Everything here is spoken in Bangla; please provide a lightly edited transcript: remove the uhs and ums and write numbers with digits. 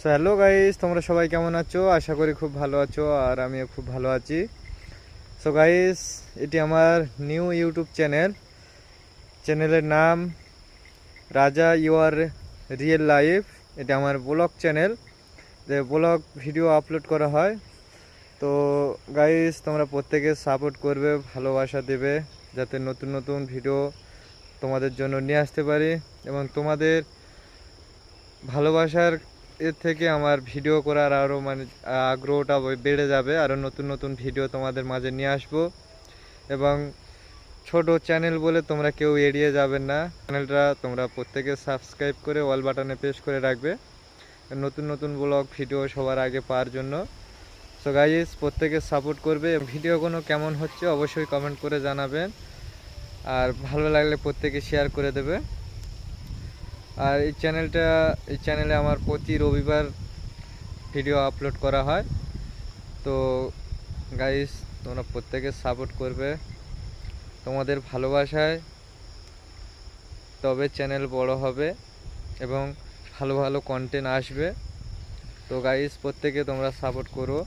সো হ্যালো গাইস, তোমরা সবাই কেমন আছো? আশা করি খুব ভালো আছো, আর আমিও খুব ভালো আছি। সো গাইস, এটি আমার নিউ ইউটিউব চ্যানেলের নাম রাজা ইউর রিয়েল লাইফ। এটা আমার ব্লগ চ্যানেল, যে ব্লগ ভিডিও আপলোড করা হয়। তো গাইস, তোমরা প্রত্যেকে সাপোর্ট করবে, ভালোবাসা দেবে, যাতে নতুন নতুন ভিডিও তোমাদের জন্য নিয়ে আসতে পারি। এবং তোমাদের ভালোবাসার এর থেকে আমার ভিডিও করার আরও আগ্রহটা বেড়ে যাবে। আরও নতুন নতুন ভিডিও তোমাদের মাঝে নিয়ে আসবো। এবং ছোট চ্যানেল বলে তোমরা কেউ এড়িয়ে যাবেন না। চ্যানেলটা তোমরা প্রত্যেকে সাবস্ক্রাইব করে অল বাটনে প্রেস করে রাখবে, নতুন নতুন ব্লগ ভিডিও সবার আগে পাওয়ার জন্য। সো গাইস, প্রত্যেকে সাপোর্ট করবে। ভিডিওগুলো কেমন হচ্ছে অবশ্যই কমেন্ট করে জানাবেন, আর ভালো লাগলে প্রত্যেকে শেয়ার করে দেবে। আর এই চ্যানেলে আমার প্রতি রবিবার ভিডিও আপলোড করা হয়। তো গাইস, তোমরা প্রত্যেকে সাপোর্ট করবে। তোমাদের ভালোবাসায় তবে চ্যানেল বড় হবে এবং ভালো ভালো কন্টেন্ট আসবে। তো গাইস, প্রত্যেকে তোমরা সাপোর্ট করো।